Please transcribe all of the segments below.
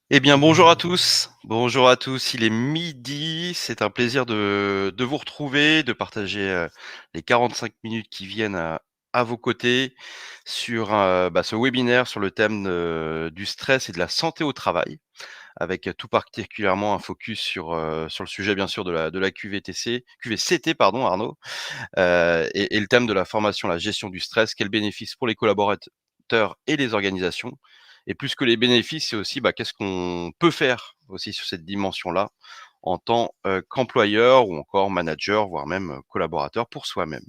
Eh bien, bonjour à tous. Bonjour à tous. Il est midi. C'est un plaisir de vous retrouver, de partager les 45 minutes qui viennent à vos côtés sur ce webinaire sur le thème du stress et de la santé au travail, avec tout particulièrement un focus sur le sujet, bien sûr, de la QVCT, pardon, Arnaud, et le thème de la formation, la gestion du stress, quels bénéfices pour les collaborateurs et les organisations. Et plus que les bénéfices, c'est aussi qu'est-ce qu'on peut faire aussi sur cette dimension-là en tant qu'employeur ou encore manager, voire même collaborateur pour soi-même.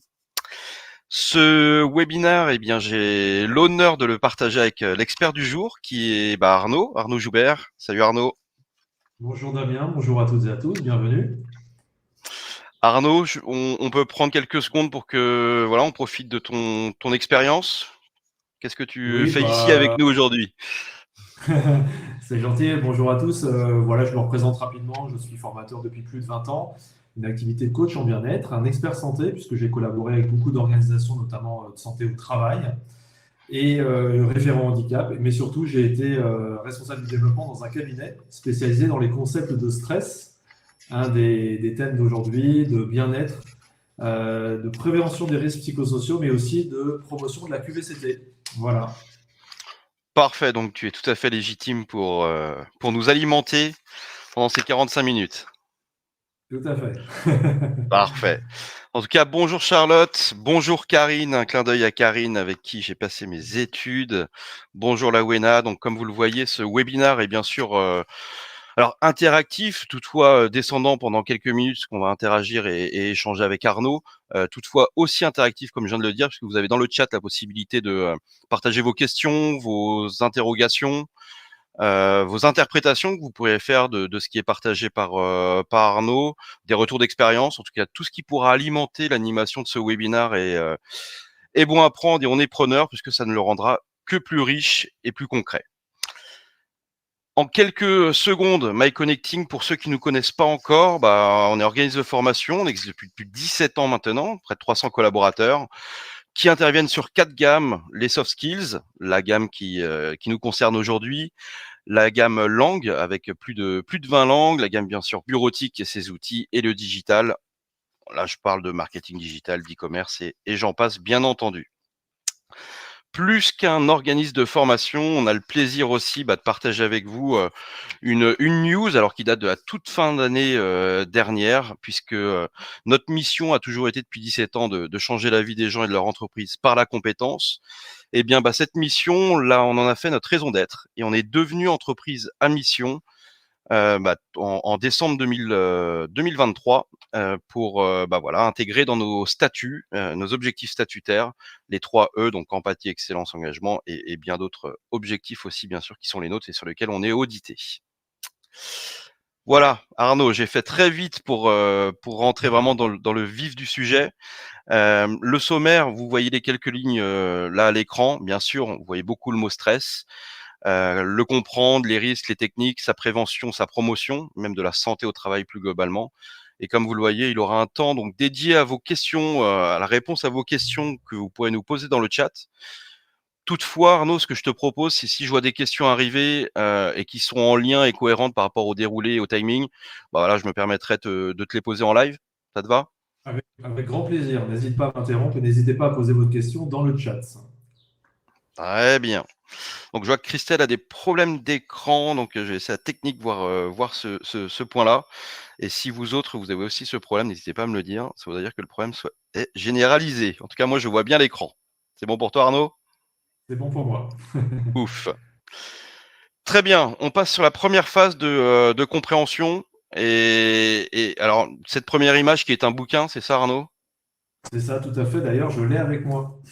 Ce webinaire, eh bien, j'ai l'honneur de le partager avec l'expert du jour qui est Arnaud Joubert. Salut Arnaud. Bonjour Damien, bonjour à toutes et à tous, bienvenue. Arnaud, on peut prendre quelques secondes pour que voilà, on profite de ton expérience. Qu'est-ce que tu Oui, fais ici avec nous aujourd'hui? c'est gentil, bonjour à tous. Voilà, je me représente rapidement, je suis formateur depuis plus de 20 ans, une activité de coach en bien-être, un expert santé, puisque j'ai collaboré avec beaucoup d'organisations, notamment de santé au travail, et référent handicap, mais surtout j'ai été responsable du développement dans un cabinet spécialisé dans les concepts de stress, un des thèmes d'aujourd'hui, de bien-être, de prévention des risques psychosociaux, mais aussi de promotion de la QVCT. Voilà. Parfait, donc tu es tout à fait légitime pour nous alimenter pendant ces 45 minutes. Tout à fait. Parfait. En tout cas, bonjour Charlotte, bonjour Karine, un clin d'œil à Karine avec qui j'ai passé mes études. Bonjour Lawena. Donc comme vous le voyez, ce webinaire est bien sûr alors interactif, toutefois descendant pendant quelques minutes, parce qu'on va interagir et échanger avec Arnaud. Toutefois aussi interactif, comme je viens de le dire, parce que vous avez dans le chat la possibilité de partager vos questions, vos interrogations, vos interprétations que vous pourrez faire de ce qui est partagé par Arnaud, des retours d'expérience, en tout cas tout ce qui pourra alimenter l'animation de ce webinaire est bon à prendre et on est preneur puisque ça ne le rendra que plus riche et plus concret. En quelques secondes, MyConnecting, pour ceux qui ne nous connaissent pas encore, on est organisme de formation, on existe depuis plus de 17 ans maintenant, près de 300 collaborateurs, qui interviennent sur 4 gammes, les soft skills, la gamme qui nous concerne aujourd'hui, la gamme langue avec plus de 20 langues, la gamme bien sûr bureautique et ses outils et le digital. Là, je parle de marketing digital, d'e-commerce et j'en passe bien entendu. Plus qu'un organisme de formation, on a le plaisir aussi de partager avec vous une news alors qui date de la toute fin d'année dernière, puisque notre mission a toujours été depuis 17 ans de changer la vie des gens et de leur entreprise par la compétence. Eh bien, cette mission, là, on en a fait notre raison d'être et on est devenu entreprise à mission en décembre 2023 pour voilà, intégrer dans nos statuts, nos objectifs statutaires, les 3 E, donc empathie, excellence, engagement et bien d'autres objectifs aussi, bien sûr, qui sont les nôtres et sur lesquels on est audité. Voilà, Arnaud, j'ai fait très vite pour rentrer vraiment dans le vif du sujet. Le sommaire, vous voyez les quelques lignes là à l'écran. Bien sûr, vous voyez beaucoup le mot stress. Le comprendre, les risques, les techniques, sa prévention, sa promotion, même de la santé au travail plus globalement. Et comme vous le voyez, il aura un temps donc dédié à vos questions, à la réponse à vos questions que vous pourrez nous poser dans le chat. Toutefois, Arnaud, ce que je te propose, c'est si je vois des questions arriver et qui sont en lien et cohérentes par rapport au déroulé et au timing, voilà, je me permettrai de te les poser en live. Ça te va? Avec grand plaisir. N'hésitez pas à m'interrompre et n'hésitez pas à poser votre question dans le chat. Très bien. Donc je vois que Christelle a des problèmes d'écran, donc je vais essayer la technique, voir ce point-là. Et si vous autres, vous avez aussi ce problème, n'hésitez pas à me le dire. Ça voudrait dire que le problème est généralisé. En tout cas, moi, je vois bien l'écran. C'est bon pour toi, Arnaud? C'est bon pour moi. Ouf. Très bien. On passe sur la première phase de compréhension. Et alors, cette première image qui est un bouquin, c'est ça, Arnaud? C'est ça, tout à fait. D'ailleurs, je l'ai avec moi.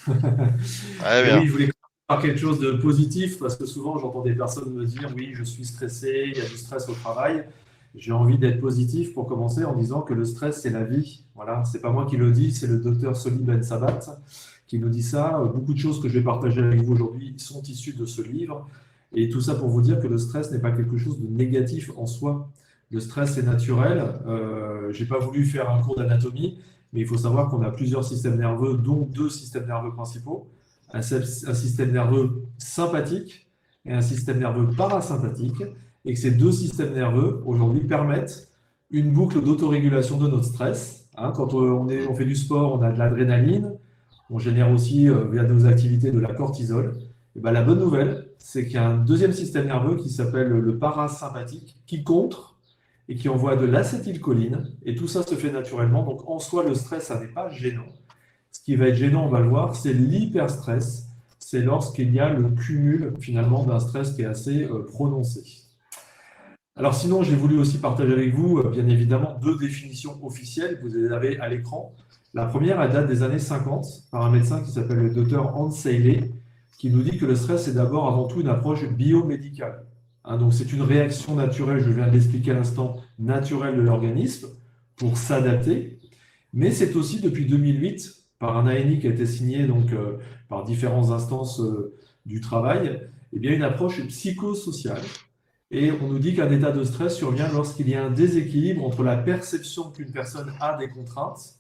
Très Et oui, bien. je voulais commencer par quelque chose de positif parce que souvent, j'entends des personnes me dire, oui, je suis stressé, il y a du stress au travail. J'ai envie d'être positif pour commencer en disant que le stress, c'est la vie. Voilà, c'est pas moi qui le dis, c'est le docteur Soli Ben Sabat qui nous dit ça. Beaucoup de choses que je vais partager avec vous aujourd'hui sont issues de ce livre. Et tout ça pour vous dire que le stress n'est pas quelque chose de négatif en soi. Le stress est naturel. Je n'ai pas voulu faire un cours d'anatomie, mais il faut savoir qu'on a plusieurs systèmes nerveux, dont deux systèmes nerveux principaux. Un système nerveux sympathique et un système nerveux parasympathique. et que ces deux systèmes nerveux, aujourd'hui, permettent une boucle d'autorégulation de notre stress. Hein, quand on fait du sport, on a de l'adrénaline, on génère aussi, via nos activités, de la cortisol. Et ben, la bonne nouvelle, c'est qu'il y a un deuxième système nerveux qui s'appelle le parasympathique, qui contre et qui envoie de l'acétylcholine. Et tout ça se fait naturellement. Donc, en soi, le stress, ça n'est pas gênant. Ce qui va être gênant, on va le voir, c'est l'hyperstress. C'est lorsqu'il y a le cumul, finalement, d'un stress qui est assez prononcé. Alors sinon, j'ai voulu aussi partager avec vous, bien évidemment, deux définitions officielles. Vous les avez à l'écran. La première, elle date des années 50 par un médecin qui s'appelle le docteur Hans Selye, qui nous dit que le stress est d'abord avant tout une approche biomédicale. Hein, donc c'est une réaction naturelle, je viens de l'expliquer à l'instant, naturelle de l'organisme pour s'adapter. Mais c'est aussi depuis 2008, par un ANI qui a été signé donc, par différentes instances du travail, eh bien, une approche psychosociale. Et on nous dit qu'un état de stress survient lorsqu'il y a un déséquilibre entre la perception qu'une personne a des contraintes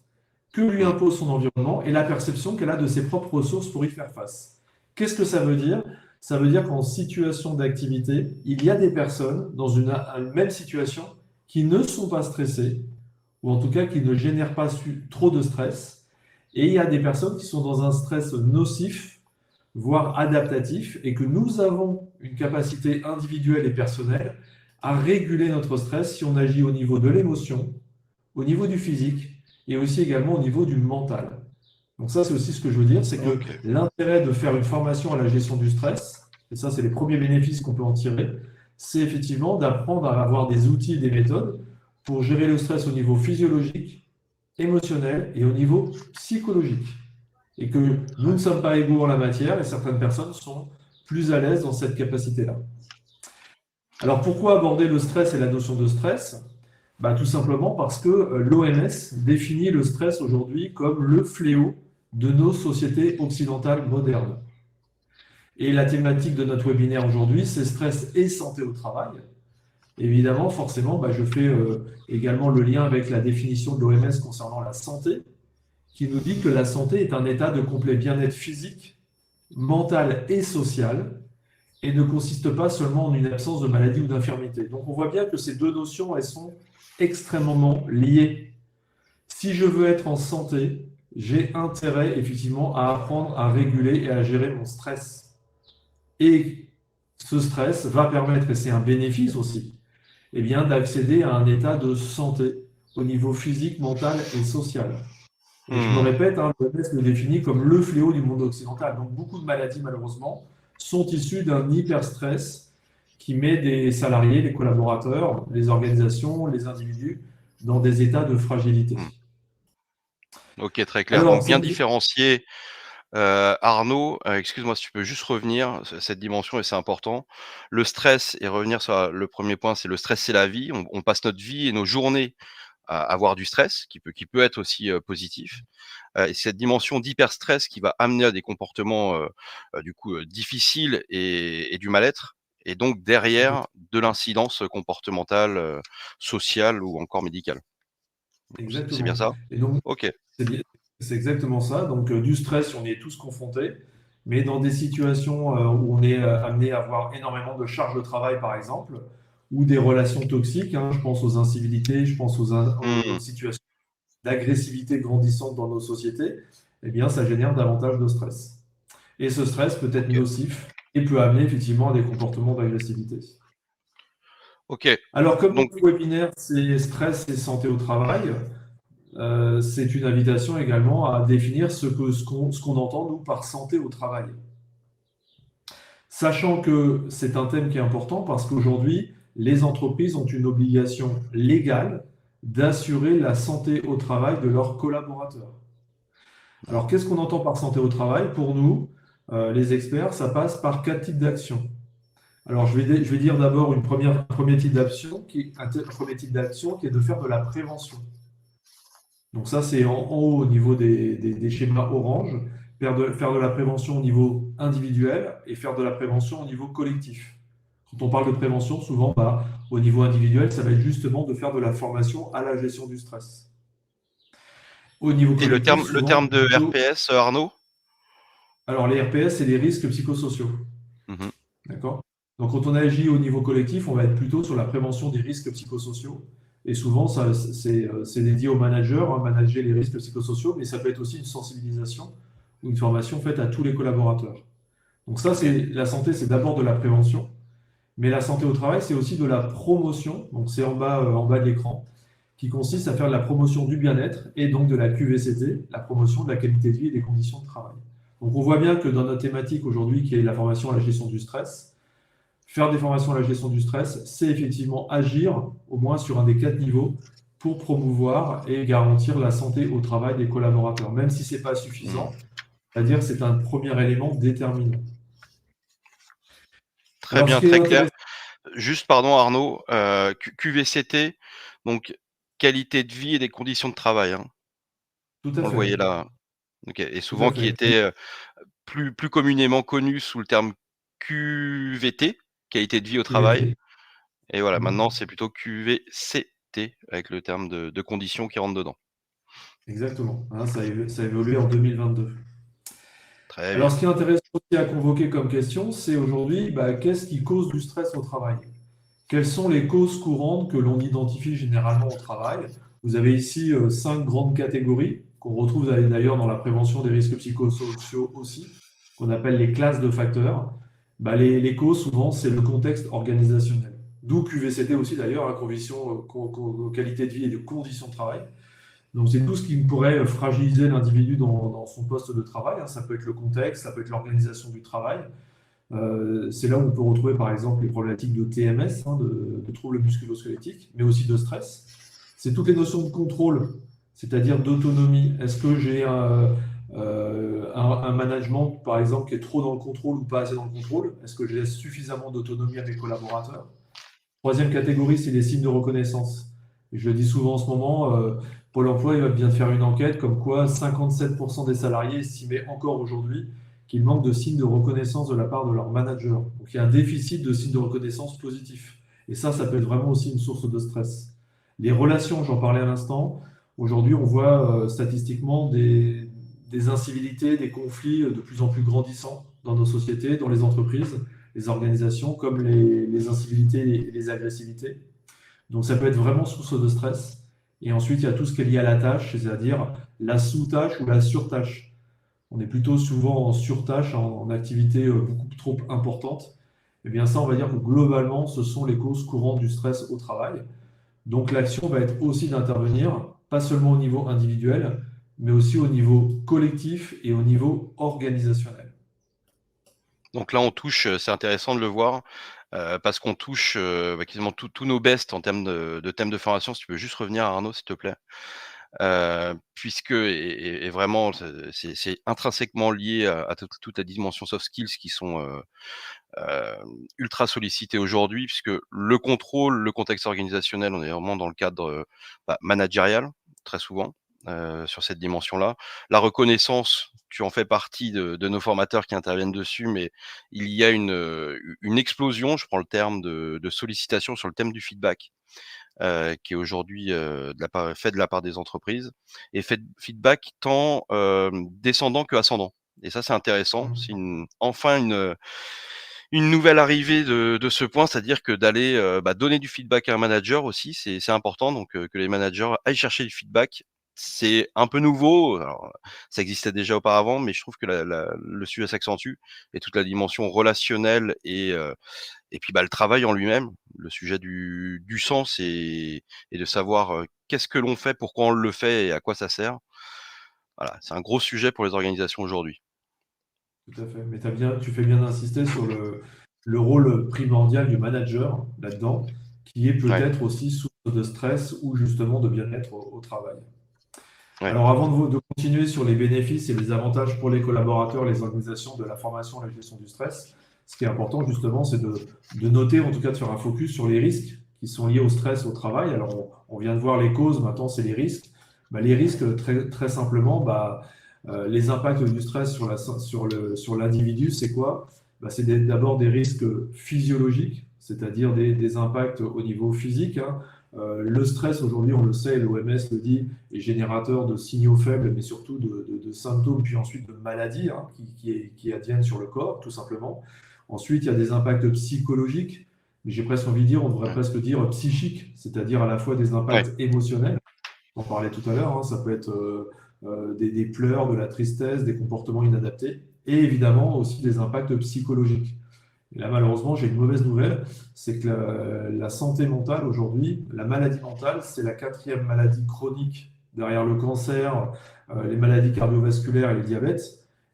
que lui impose son environnement et la perception qu'elle a de ses propres ressources pour y faire face. Qu'est-ce que ça veut dire? Ça veut dire qu'en situation d'activité, il y a des personnes dans une même situation qui ne sont pas stressées, ou en tout cas qui ne génèrent pas trop de stress, et il y a des personnes qui sont dans un stress nocif, voire adaptatif, et que nous avons une capacité individuelle et personnelle à réguler notre stress si on agit au niveau de l'émotion, au niveau du physique, et aussi également au niveau du mental. Donc ça, c'est aussi ce que je veux dire, c'est que l'intérêt de faire une formation à la gestion du stress, et ça, c'est les premiers bénéfices qu'on peut en tirer, c'est effectivement d'apprendre à avoir des outils et des méthodes pour gérer le stress au niveau physiologique, émotionnel et au niveau psychologique. Et que nous ne sommes pas égaux en la matière et certaines personnes sont plus à l'aise dans cette capacité-là. Alors pourquoi aborder le stress et la notion de stress? Bah, tout simplement parce que l'OMS définit le stress aujourd'hui comme le fléau de nos sociétés occidentales modernes. Et la thématique de notre webinaire aujourd'hui, c'est stress et santé au travail. Évidemment, forcément, bah, je fais également le lien avec la définition de l'OMS concernant la santé, qui nous dit que la santé est un état de complet bien-être physique, mental et social, et ne consiste pas seulement en une absence de maladie ou d'infirmité. Donc on voit bien que ces deux notions, elles sont extrêmement liées. Si je veux être en santé, j'ai intérêt effectivement à apprendre à réguler et à gérer mon stress. Et ce stress va permettre, et c'est un bénéfice aussi, eh bien, d'accéder à un état de santé au niveau physique, mental et social. Et je me répète, hein, l'OMS le définit comme le fléau du monde occidental. Donc beaucoup de maladies, malheureusement, sont issues d'un hyperstress qui met des salariés, les collaborateurs, les organisations, les individus dans des états de fragilité. Ok, très clair. Alors, Donc bien différencié. Arnaud, excuse-moi si tu peux juste revenir sur cette dimension et c'est important. Le stress et revenir sur le premier point, c'est le stress, c'est la vie. On passe notre vie et nos journées à avoir du stress qui peut être aussi positif. Et cette dimension d'hyperstress qui va amener à des comportements du coup difficiles et du mal-être. Et donc derrière de l'incidence comportementale, sociale ou encore médicale. C'est bien exactement. ça? Et donc, Ok. c'est exactement ça. Donc, du stress, on y est tous confrontés, mais dans des situations où on est amené à avoir énormément de charges de travail, par exemple, ou des relations toxiques, hein, je pense aux incivilités, je pense aux Mmh. situations d'agressivité grandissante dans nos sociétés, eh bien, ça génère davantage de stress. Et ce stress peut être Ok. nocif et peut amener effectivement à des comportements d'agressivité. Ok. Alors, comme Donc notre webinaire, c'est stress et santé au travail, c'est une invitation également à définir ce qu'on entend, nous, par santé au travail. Sachant que c'est un thème qui est important parce qu'aujourd'hui, les entreprises ont une obligation légale d'assurer la santé au travail de leurs collaborateurs. Alors, qu'est-ce qu'on entend par santé au travail? Pour nous, les experts, ça passe par 4 types d'actions. Alors, je vais dire d'abord un premier type d'action premier type d'action qui est de faire de la prévention. Donc ça, c'est en haut au niveau des schémas orange, faire de la prévention au niveau individuel et faire de la prévention au niveau collectif. Quand on parle de prévention, souvent, bah, au niveau individuel, ça va être justement de faire de la formation à la gestion du stress. Au niveau et le collectif, souvent, terme de plutôt. RPS, Arnaud? Alors, les RPS, c'est les risques psychosociaux. Mmh. D'accord? Donc, quand on agit au niveau collectif, on va être plutôt sur la prévention des risques psychosociaux. Et souvent, c'est dédié aux managers, hein, manager les risques psychosociaux, mais ça peut être aussi une sensibilisation ou une formation faite à tous les collaborateurs. Donc ça, Ok. c'est la santé, c'est d'abord de la prévention, mais la santé au travail, c'est aussi de la promotion. Donc c'est en bas de l'écran, qui consiste à faire de la promotion du bien-être et donc de la QVCT, la promotion de la qualité de vie et des conditions de travail. Donc on voit bien que dans notre thématique aujourd'hui, qui est la formation à la gestion du stress, faire des formations à la gestion du stress, c'est effectivement agir, au moins sur un des 4 niveaux, pour promouvoir et garantir la santé au travail des collaborateurs, même si ce n'est pas Hmm. suffisant, c'est-à-dire que c'est un premier élément déterminant. Très Alors, ce bien, qui est très clair. intéressant, Juste, pardon Arnaud, QVCT, donc qualité de vie et des conditions de travail, hein. tout à On le fait, voyait là. OK, et tout à souvent qui fait, était, plus communément connu sous le terme QVT, qualité de vie au travail, QVT. et voilà, maintenant Mhm. c'est plutôt QVCT avec le terme de conditions qui rentre dedans. Exactement, hein, ça a évolué en 2022. Très Alors, bien. ce qui est intéressant aussi à convoquer comme question, c'est aujourd'hui, qu'est-ce qui cause du stress au travail? Quelles sont les causes courantes que l'on identifie généralement au travail? Vous avez ici 5 grandes catégories qu'on retrouve d'ailleurs dans la prévention des risques psychosociaux aussi, qu'on appelle les classes de facteurs. Les causes, souvent, c'est le contexte organisationnel. D'où QVCT aussi d'ailleurs, qualité de vie et de conditions de travail. Donc, c'est tout ce qui pourrait fragiliser l'individu dans son poste de travail, hein. Ça peut être le contexte, ça peut être l'organisation du travail. C'est là où on peut retrouver par exemple les problématiques de TMS, hein, de troubles musculo-squelettiques, mais aussi de stress. C'est toutes les notions de contrôle, c'est-à-dire d'autonomie. Est-ce que j'ai un management, par exemple, qui est trop dans le contrôle ou pas assez dans le contrôle? Est-ce que je laisse suffisamment d'autonomie à mes collaborateurs? Troisième catégorie, c'est les signes de reconnaissance. Et je le dis souvent en ce moment, Pôle emploi il vient de faire une enquête comme quoi 57% des salariés estimaient encore aujourd'hui qu'il manque de signes de reconnaissance de la part de leur manager. Donc il y a un déficit de signes de reconnaissance positifs. Et ça peut être vraiment aussi une source de stress. Les relations, j'en parlais à l'instant, aujourd'hui on voit statistiquement des incivilités, des conflits de plus en plus grandissants dans nos sociétés, dans les entreprises, les organisations, comme les incivilités et les agressivités. Donc ça peut être vraiment source de stress. Et ensuite, il y a tout ce qui est lié à la tâche, c'est-à-dire la sous-tâche ou la surtâche. On est plutôt souvent en surtâche, en activité beaucoup trop importante. Et bien ça, on va dire que globalement, ce sont les causes courantes du stress au travail. Donc l'action va être aussi d'intervenir, pas seulement au niveau individuel, mais aussi au niveau collectif et au niveau organisationnel. Donc là on touche, c'est intéressant de le voir, parce qu'on touche, quasiment tous nos bestes en termes de thèmes de formation. Si tu peux juste revenir Arnaud, s'il te plaît? Puisque et vraiment c'est intrinsèquement lié à toute la dimension soft skills qui sont, ultra sollicitées aujourd'hui, puisque le contrôle, le contexte organisationnel, on est vraiment dans le cadre, managérial, très souvent, sur cette dimension-là. La reconnaissance, tu en fais partie de nos formateurs qui interviennent dessus, mais il y a une explosion, je prends le terme de sollicitation sur le thème du feedback, qui est aujourd'hui, de la part des entreprises, et feedback tant, descendant que ascendant, et ça, c'est intéressant. C'est Mhm. enfin une nouvelle arrivée de ce point, c'est-à-dire que d'aller, donner du feedback à un manager aussi, c'est important, donc que les managers aillent chercher du feedback. C'est un peu nouveau, alors, ça existait déjà auparavant, mais je trouve que le sujet s'accentue, et toute la dimension relationnelle et puis, le travail en lui-même, le sujet du sens et de savoir, qu'est-ce que l'on fait, pourquoi on le fait et à quoi ça sert. Voilà, c'est un gros sujet pour les organisations aujourd'hui. Tout à fait. Mais tu fais bien d'insister sur le rôle primordial du manager là-dedans, qui est Ouais, peut-être aussi source de stress ou justement de bien-être au travail. ouais. Alors, avant de continuer sur les bénéfices et les avantages pour les collaborateurs, les organisations de la formation et la gestion du stress, ce qui est important justement, c'est de noter, en tout cas de faire un focus sur les risques qui sont liés au stress au travail. Alors, on vient de voir les causes, maintenant c'est les risques. Les risques, très, très simplement, les impacts du stress sur l'individu, c'est quoi? C'est d'abord des risques physiologiques, c'est-à-dire des impacts au niveau physique, hein. Le stress, aujourd'hui, on le sait, l'OMS le dit, est générateur de signaux faibles, mais surtout de symptômes, puis ensuite de maladies, hein, qui adviennent sur le corps, tout simplement. Ensuite, il y a des impacts psychologiques, mais j'ai presque envie de dire, on devrait Ouais. presque dire psychiques, c'est-à-dire à la fois des Ouais. impacts émotionnels, on en parlait tout à l'heure, hein, ça peut être des pleurs, de la tristesse, des comportements inadaptés, et évidemment aussi des impacts psychologiques. Et là, malheureusement, j'ai une mauvaise nouvelle, c'est que la santé mentale aujourd'hui, la maladie mentale, c'est la quatrième maladie chronique derrière le cancer, les maladies cardiovasculaires et le diabète.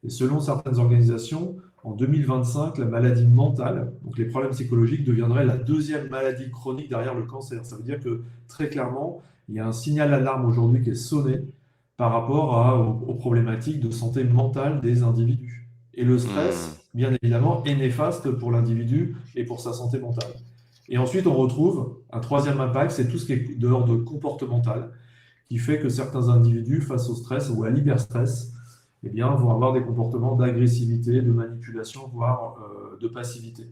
Et selon certaines organisations, en 2025, la maladie mentale, donc les problèmes psychologiques, deviendrait la deuxième maladie chronique derrière le cancer. Ça veut dire que très clairement, il y a un signal d'alarme aujourd'hui qui est sonné par rapport aux problématiques de santé mentale des individus. Et le Hmm. stress, bien évidemment, est néfaste pour l'individu et pour sa santé mentale. Et ensuite, on retrouve un troisième impact, c'est tout ce qui est de l'ordre comportemental, qui fait que certains individus, face au stress ou à l'hyperstress, eh bien, vont avoir des comportements d'agressivité, de manipulation, voire de passivité.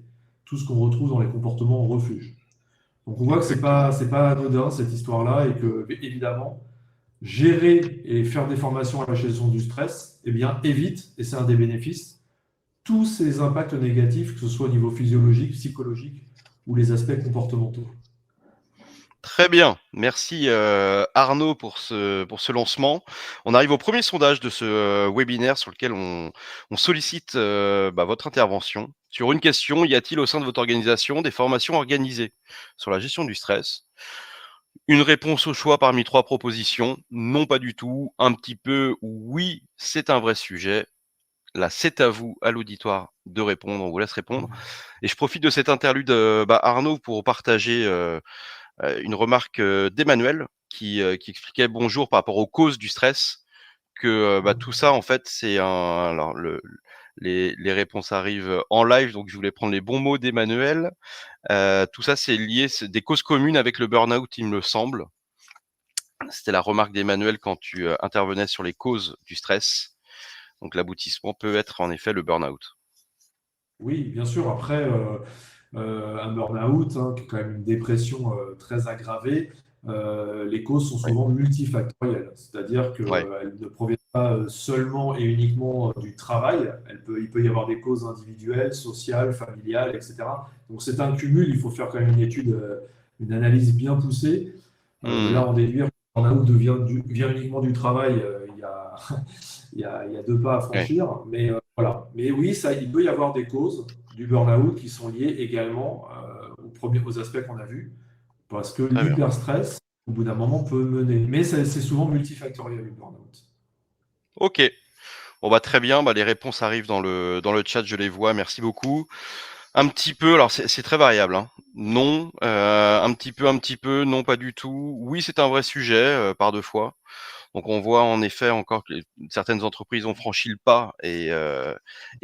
Tout ce qu'on retrouve dans les comportements en refuge. Donc on voit que Exactement. c'est pas anodin cette histoire-là et que, évidemment, gérer et faire des formations à la gestion du stress, eh bien, évite, et c'est un des bénéfices, tous ces impacts négatifs, que ce soit au niveau physiologique, psychologique ou les aspects comportementaux. Très bien. Merci Arnaud pour ce lancement. On arrive au premier sondage de ce webinaire sur lequel on sollicite votre intervention. Sur une question, y a-t-il au sein de votre organisation des formations organisées sur la gestion du stress? Une réponse au choix parmi 3 propositions. Non, pas du tout. Un petit peu. Oui, c'est un vrai sujet. Là, c'est à vous, à l'auditoire, de répondre. On vous laisse répondre. Et je profite de cette interlude, Arnaud, pour partager une remarque d'Emmanuel qui expliquait bonjour par rapport aux causes du stress, que tout ça, en fait, c'est un. Alors, les réponses arrivent en live, donc je voulais prendre les bons mots d'Emmanuel. Tout ça, c'est lié, c'est des causes communes avec le burn-out, il me semble. C'était la remarque d'Emmanuel quand tu intervenais sur les causes du stress. Donc l'aboutissement peut être en effet le burn-out. Oui, bien sûr. Après, un burn-out, hein, qui est quand même une dépression très aggravée, les causes sont Ouais, souvent multifactorielles. C'est-à-dire ouais. qu'elles ne proviennent pas seulement et uniquement du travail. Il peut y avoir des causes individuelles, sociales, familiales, etc. Donc c'est un cumul. Il faut faire quand même une étude, une analyse bien poussée. De là Mmh. en déduire que le burn-out vient uniquement du travail, il y a deux pas à Ouais, franchir. Mais voilà. Mais oui, ça, il peut y avoir des causes du burn-out qui sont liées également aux aspects qu'on a vus, parce que très bien. l'hyperstress, au bout d'un moment, peut mener. Mais c'est souvent multifactoriel, le burn-out. OK. Bon, très bien, les réponses arrivent dans le chat, je les vois, merci beaucoup. Un petit peu, alors c'est très variable, hein. Non, un petit peu, non, pas du tout. Oui, c'est un vrai sujet, par 2 fois. Donc on voit en effet encore que certaines entreprises ont franchi le pas et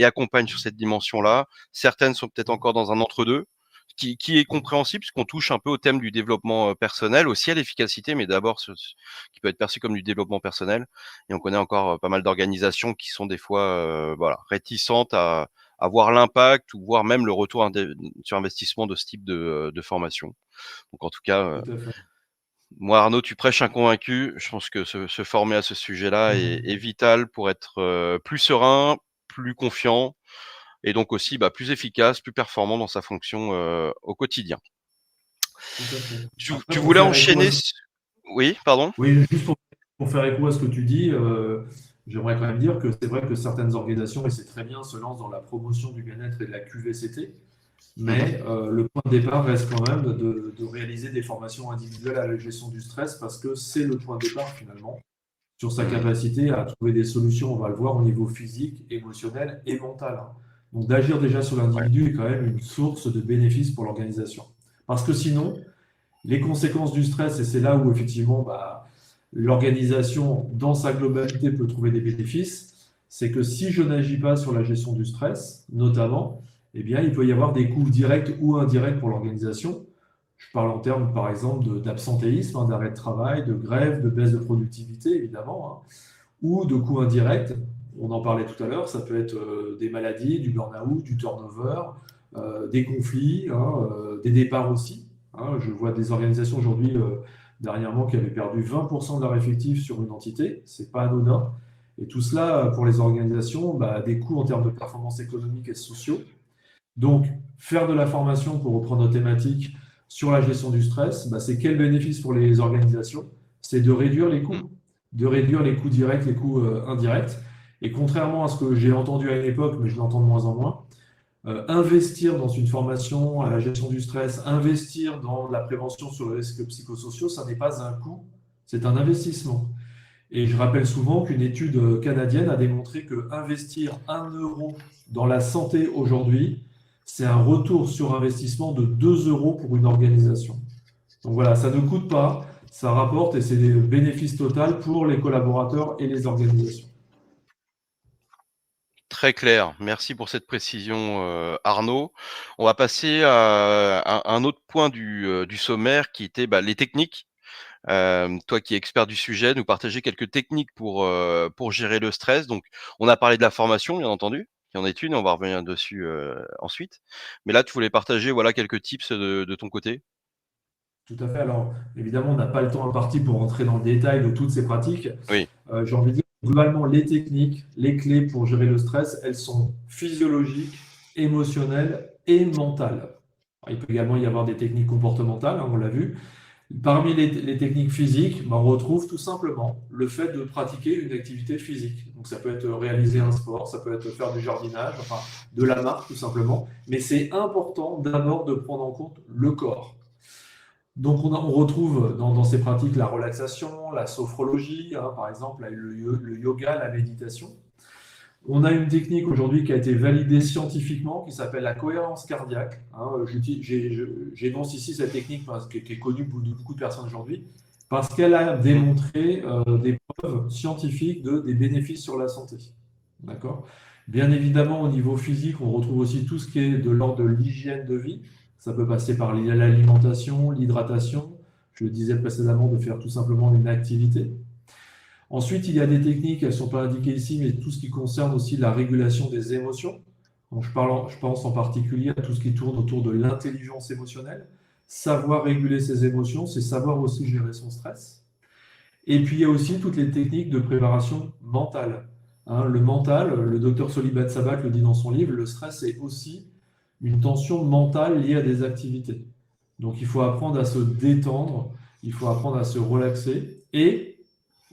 accompagnent sur cette dimension-là. Certaines sont peut-être encore dans un entre-deux, qui est compréhensible puisqu'on touche un peu au thème du développement personnel, aussi à l'efficacité, mais d'abord qui peut être perçu comme du développement personnel. Et on connaît encore pas mal d'organisations qui sont des fois réticentes à voir l'impact ou voir même le retour sur investissement de ce type de formation. Donc en tout cas, Tout à fait. moi, Arnaud, tu prêches un convaincu. Je pense que se former à ce sujet-là est Mhm. vital pour être plus serein, plus confiant et donc aussi plus efficace, plus performant dans sa fonction au quotidien. Tout à fait. Tu Après, pour voulais faire écho à enchaîner ce Oui, pardon. Oui, juste pour faire écho à ce que tu dis, j'aimerais quand même dire que c'est vrai que certaines organisations, et c'est très bien, se lancent dans la promotion du bien-être et de la QVCT, Mhm. mais le point de départ reste quand même de réaliser des formations individuelles à la gestion du stress parce que c'est le point de départ finalement sur sa Mhm. capacité à trouver des solutions, on va le voir, au niveau physique, émotionnel et mental, hein. Donc d'agir déjà sur Ouais. l'individu est quand même une source de bénéfices pour l'organisation. Parce que sinon, les conséquences du stress, et c'est là où effectivement l'organisation dans sa globalité peut trouver des bénéfices, c'est que si je n'agis pas sur la gestion du stress, notamment, eh bien, il peut y avoir des coûts directs ou indirects pour l'organisation. Je parle en termes, par exemple, d'absentéisme, hein, d'arrêt de travail, de grève, de baisse de productivité, évidemment, hein, ou de coûts indirects. On en parlait tout à l'heure, ça peut être des maladies, du burn-out, du turnover, des conflits, hein, des départs aussi, hein. Je vois des organisations aujourd'hui, dernièrement, qui avaient perdu 20% de leur effectif sur une entité. C'est pas anodin. Et tout cela, pour les organisations, a des coûts en termes de performance économique et sociaux. Donc, faire de la formation, pour reprendre nos thématiques, sur la gestion du stress, bah, c'est quel bénéfice pour les organisations? C'est Mmh. de réduire les coûts directs, les coûts indirects. Et contrairement à ce que j'ai entendu à une époque, mais je l'entends de moins en moins, investir dans une formation à la gestion du stress, investir dans la prévention sur les risques psychosociaux, ça n'est pas un coût, c'est un investissement. Et je rappelle souvent qu'une étude canadienne a démontré que investir 1 € dans la santé aujourd'hui, c'est un retour sur investissement de 2 € pour une organisation. Donc voilà, ça ne coûte pas, ça rapporte et c'est des bénéfices total pour les collaborateurs et les organisations. Très clair. Merci pour cette précision, Arnaud. On va passer à un autre point du sommaire qui était, bah, les techniques. Toi qui es expert du sujet, nous partager quelques techniques pour gérer le stress. Donc, on a parlé de la formation, bien entendu, qui en est une et on va revenir dessus, ensuite. Mais là, tu voulais partager, voilà, quelques tips de ton côté? Tout à fait. Alors, évidemment, on n'a pas le temps imparti pour rentrer dans le détail de toutes ces pratiques. Oui. J'ai envie de dire, globalement, les techniques, les clés pour gérer le stress, elles sont physiologiques, émotionnelles et mentales. Alors, il peut également y avoir des techniques comportementales, hein, on l'a vu. Parmi les techniques physiques, ben, on retrouve tout simplement le fait de pratiquer une activité physique. Donc, ça peut être réaliser un sport, ça peut être faire du jardinage, enfin de la marche tout simplement. Mais c'est important d'abord de prendre en compte le corps. Donc, on retrouve dans ces pratiques la relaxation, la sophrologie, hein, par exemple, le yoga, la méditation. On a une technique aujourd'hui qui a été validée scientifiquement qui s'appelle la cohérence cardiaque, hein. J'énonce ici cette technique qui est connue de beaucoup de personnes aujourd'hui parce qu'elle a Mmh. démontré des preuves scientifiques des bénéfices sur la santé. D'accord? Bien évidemment, au niveau physique, on retrouve aussi tout ce qui est de l'ordre de l'hygiène de vie. Ça peut passer par l'alimentation, l'hydratation. Je le disais précédemment, de faire tout simplement une activité. Ensuite, il y a des techniques, elles ne sont pas indiquées ici, mais tout ce qui concerne aussi la régulation des émotions. Donc, je pense en particulier à tout ce qui tourne autour de l'intelligence émotionnelle. Savoir réguler ses émotions, c'est savoir aussi gérer son stress. Et puis, il y a aussi toutes les techniques de préparation mentale. Hein, le mental, le docteur Solibat Sabat le dit dans son livre, le stress est aussi une tension mentale liée à des activités. Donc, il faut apprendre à se détendre, il faut apprendre à se relaxer et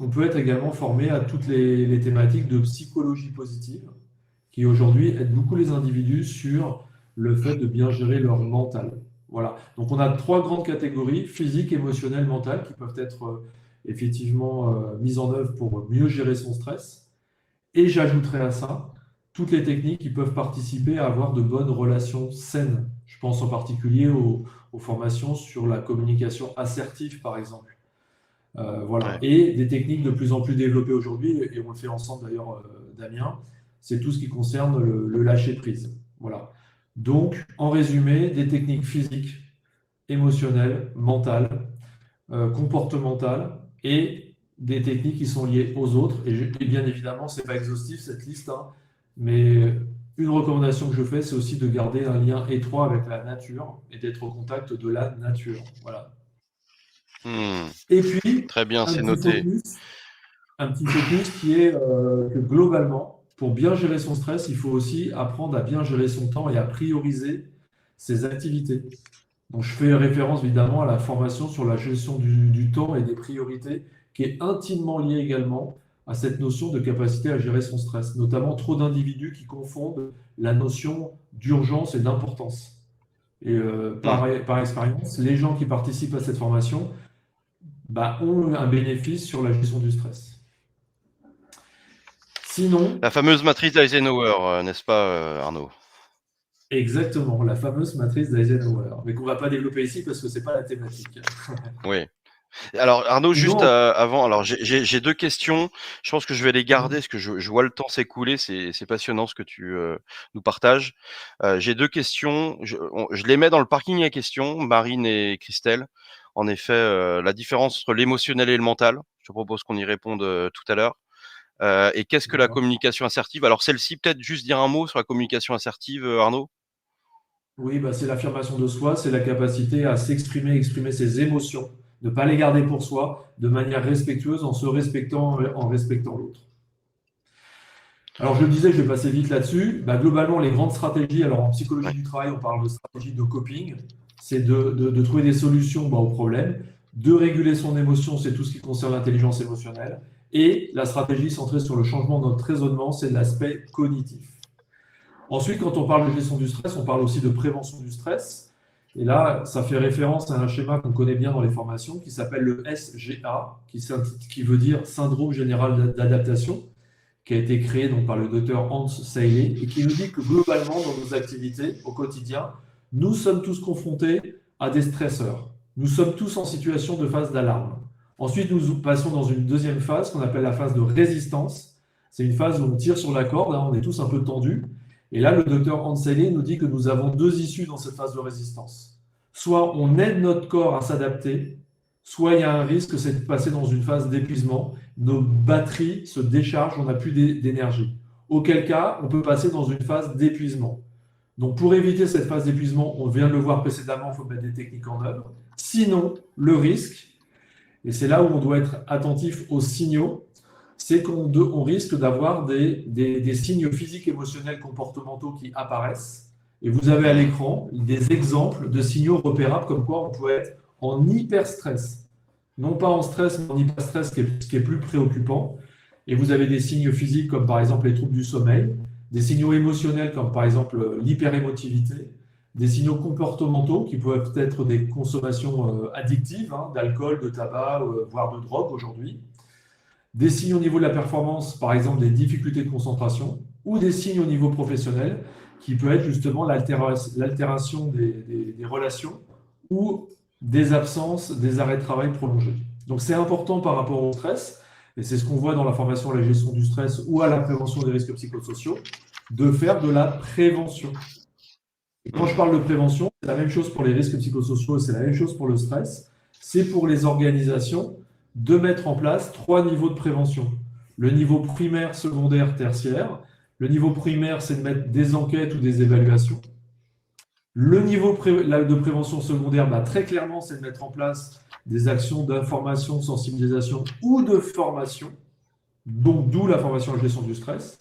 on peut être également formé à toutes les thématiques de psychologie positive qui aujourd'hui aident beaucoup les individus sur le fait de bien gérer leur mental. Voilà. Donc on a 3 grandes catégories, physique, émotionnelle, mentale, qui peuvent être effectivement mises en œuvre pour mieux gérer son stress. Et j'ajouterai à ça toutes les techniques qui peuvent participer à avoir de bonnes relations saines. Je pense en particulier aux formations sur la communication assertive, par exemple. Voilà. Ouais. Et des techniques de plus en plus développées aujourd'hui, et on le fait ensemble d'ailleurs, Damien, c'est tout ce qui concerne le lâcher-prise. Voilà. Donc, en résumé, des techniques physiques, émotionnelles, mentales, comportementales et des techniques qui sont liées aux autres. Et bien évidemment, ce n'est pas exhaustif cette liste, hein, mais une recommandation que je fais, c'est aussi de garder un lien étroit avec la nature et d'être au contact de la nature. Voilà. Mmh. Et puis, Très bien, un c'est petit noté. focus un petit focus qui est que globalement, pour bien gérer son stress, il faut aussi apprendre à bien gérer son temps et à prioriser ses activités. Donc, je fais référence évidemment à la formation sur la gestion du temps et des priorités, qui est intimement liée également à cette notion de capacité à gérer son stress, notamment trop d'individus qui confondent la notion d'urgence et d'importance. Et Mmh. par expérience, les gens qui participent à cette formation bah, ont un bénéfice sur la gestion du stress. Sinon, La fameuse matrice d'Eisenhower, n'est-ce pas, Arnaud? exactement, la fameuse matrice d'Eisenhower, mais qu'on ne va pas développer ici parce que ce n'est pas la thématique. Oui. Alors Arnaud, juste, Sinon, avant, alors j'ai 2 questions. Je pense que je vais les garder parce que je vois le temps s'écouler. C'est passionnant ce que tu, nous partages. J'ai 2 questions. Je les mets dans le parking à questions, Marine et Christelle. En effet, la différence entre l'émotionnel et le mental. Je te propose qu'on y réponde, tout à l'heure. Et qu'est-ce que la d'accord. communication assertive? Alors celle-ci, peut-être juste dire un mot sur la communication assertive, Arnaud? Oui, bah, c'est l'affirmation de soi, c'est la capacité à s'exprimer, exprimer ses émotions, ne pas les garder pour soi, de manière respectueuse, en se respectant, en respectant l'autre. Alors, je le disais, je vais passer vite là-dessus. Bah, globalement, les grandes stratégies, alors en psychologie Ouais. du travail, on parle de stratégie de coping, c'est de trouver des solutions aux problèmes, de réguler son émotion, c'est tout ce qui concerne l'intelligence émotionnelle, et la stratégie centrée sur le changement de notre raisonnement, c'est l'aspect cognitif. Ensuite, quand on parle de gestion du stress, on parle aussi de prévention du stress. Et là, ça fait référence à un schéma qu'on connaît bien dans les formations qui s'appelle le SGA, qui veut dire Syndrome général d'adaptation, qui a été créé donc par le docteur Hans Selye et qui nous dit que globalement, dans nos activités au quotidien, nous sommes tous confrontés à des stresseurs. Nous sommes tous en situation de phase d'alarme. Ensuite, nous passons dans une deuxième phase qu'on appelle la phase de résistance. C'est une phase où on tire sur la corde, hein, on est tous un peu tendus. Et là, le docteur Hans Selye nous dit que nous avons deux issues dans cette phase de résistance. Soit on aide notre corps à s'adapter, soit il y a un risque, c'est de passer dans une phase d'épuisement. Nos batteries se déchargent, on n'a plus d'énergie. Auquel cas, on peut passer dans une phase d'épuisement. Donc, pour éviter cette phase d'épuisement, on vient de le voir précédemment, il faut mettre des techniques en œuvre. Sinon, le risque, et c'est là où on doit être attentif aux signaux, c'est qu'on risque d'avoir des signes physiques, émotionnels, comportementaux qui apparaissent. Et vous avez à l'écran des exemples de signaux repérables comme quoi on peut être en hyperstress. Non pas en stress, mais en hyperstress, ce qui est plus préoccupant. Et vous avez des signes physiques comme par exemple les troubles du sommeil, des signaux émotionnels comme par exemple l'hyperémotivité, des signaux comportementaux qui peuvent être des consommations addictives, hein, d'alcool, de tabac, voire de drogue aujourd'hui, des signes au niveau de la performance, par exemple des difficultés de concentration, ou des signes au niveau professionnel, qui peut être justement l'altération des relations ou des absences, des arrêts de travail prolongés. Donc c'est important par rapport au stress, et c'est ce qu'on voit dans la formation à la gestion du stress ou à la prévention des risques psychosociaux, de faire de la prévention. Et quand je parle de prévention, c'est la même chose pour les risques psychosociaux, c'est la même chose pour le stress. C'est pour les organisations de mettre en place 3 niveaux de prévention. Le niveau primaire, secondaire, tertiaire. Le niveau primaire, c'est de mettre des enquêtes ou des évaluations. Le niveau de prévention secondaire, bah, très clairement, c'est de mettre en place des actions d'information, de sensibilisation ou de formation, donc d'où la formation à la gestion du stress.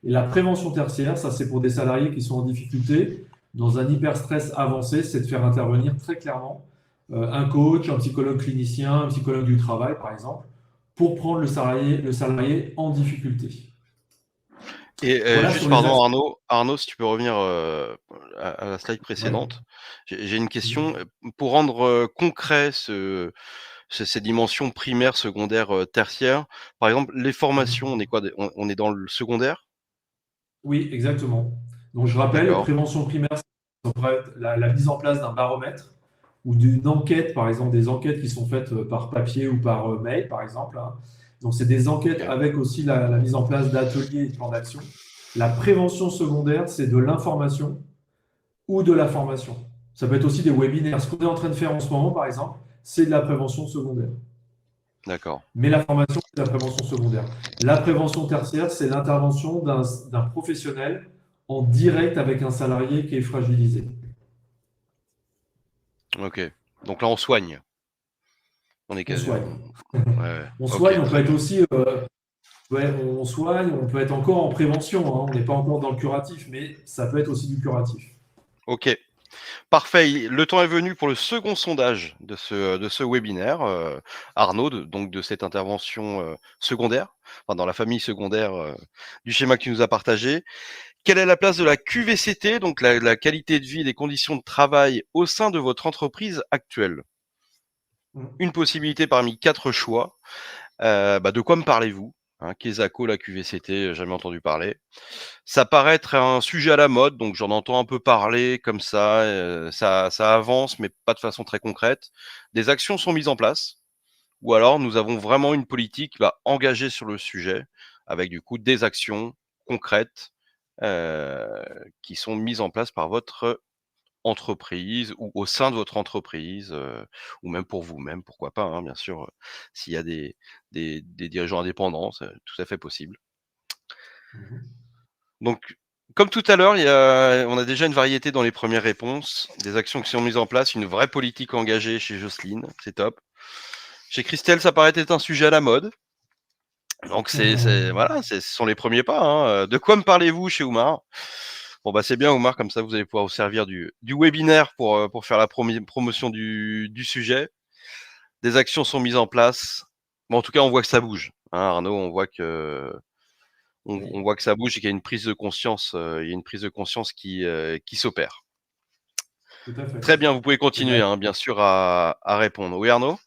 Et la prévention tertiaire, ça c'est pour des salariés qui sont en difficulté, dans un hyperstress avancé, c'est de faire intervenir très clairement un coach, un psychologue clinicien, un psychologue du travail par exemple, pour prendre le salarié en difficulté. Et Voilà juste, sur les pardon, actions. Arnaud, si tu peux revenir à la slide Ouais. précédente. J'ai une question. Pour rendre concret ces dimensions primaires, secondaires, tertiaires, par exemple, les formations, on est quoi? On est dans le secondaire? Oui, exactement. Donc je rappelle, D'accord. prévention primaire, ça pourrait être la mise en place d'un baromètre ou d'une enquête, par exemple des enquêtes qui sont faites par papier ou par mail, par exemple, hein. Donc c'est des enquêtes Ok. avec aussi la mise en place d'ateliers et de plans d'action. La prévention secondaire, c'est de l'information ou de la formation. Ça peut être aussi des webinaires. Ce qu'on est en train de faire en ce moment, par exemple, c'est de la prévention secondaire. D'accord. Mais la formation, c'est la prévention secondaire. La prévention tertiaire, c'est l'intervention d'un professionnel en direct avec un salarié qui est fragilisé. Ok. Donc là, on soigne. On est On quasi. soigne. Ouais, ouais. On soigne, Ok, on peut très être bien. aussi, ouais, on soigne, on peut être encore en prévention, hein. On n'est pas encore dans le curatif, mais ça peut être aussi du curatif. Ok. Parfait. Le temps est venu pour le second sondage de ce webinaire, Arnaud, donc de cette intervention secondaire, enfin, dans la famille secondaire du schéma que tu nous as partagé. Quelle est la place de la QVCT, donc la qualité de vie et les conditions de travail au sein de votre entreprise actuelle? Une possibilité parmi 4 choix. De quoi me parlez-vous? Hein, Quesaco, la QVCT, jamais entendu parler. Ça paraît être un sujet à la mode, donc j'en entends un peu parler comme ça, ça avance, mais pas de façon très concrète. Des actions sont mises en place, ou alors nous avons vraiment une politique engagée sur le sujet, avec du coup des actions concrètes qui sont mises en place par votre entreprise ou au sein de votre entreprise, ou même pour vous-même, pourquoi pas, hein, bien sûr, s'il y a des dirigeants indépendants, c'est tout à fait possible. Mhm. Donc, comme tout à l'heure, on a déjà une variété dans les premières réponses, des actions qui sont mises en place, une vraie politique engagée chez Jocelyne, c'est top. Chez Christelle, ça paraît être un sujet à la mode. Donc voilà, ce sont les premiers pas, hein. De quoi me parlez-vous chez Oumar? Bon, bah, c'est bien Oumar, comme ça vous allez pouvoir vous servir du webinaire pour faire la promotion du sujet. Des actions sont mises en place. Bon, en tout cas, on voit que ça bouge, hein, Arnaud, Oui, on voit que ça bouge et qu'il y a une prise de conscience, il y a une prise de conscience qui s'opère. tout à fait. Très bien, vous pouvez Et continuer, hein, bien sûr, à répondre. Oui, Arnaud?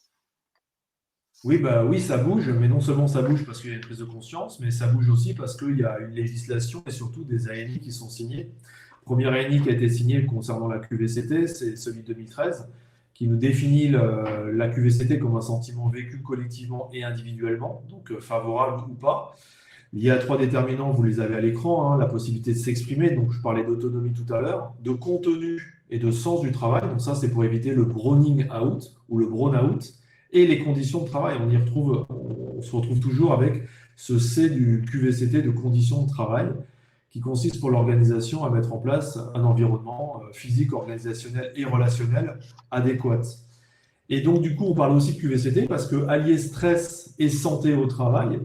oui, bah oui, ça bouge, mais non seulement ça bouge parce qu'il y a une prise de conscience, mais ça bouge aussi parce qu'il y a une législation et surtout des ANI qui sont signés. Le premier ANI qui a été signé concernant la QVCT, c'est celui de 2013, qui nous définit la QVCT comme un sentiment vécu collectivement et individuellement, donc favorable ou pas. Il y a trois déterminants, vous les avez à l'écran, hein, la possibilité de s'exprimer, donc je parlais d'autonomie tout à l'heure, de contenu et de sens du travail, donc ça c'est pour éviter le browning out ou le brown out, et les conditions de travail. On se retrouve toujours avec ce C du QVCT de conditions de travail, qui consiste pour l'organisation à mettre en place un environnement physique, organisationnel et relationnel adéquat. Et donc, du coup, on parle aussi de QVCT parce que allier stress et santé au travail,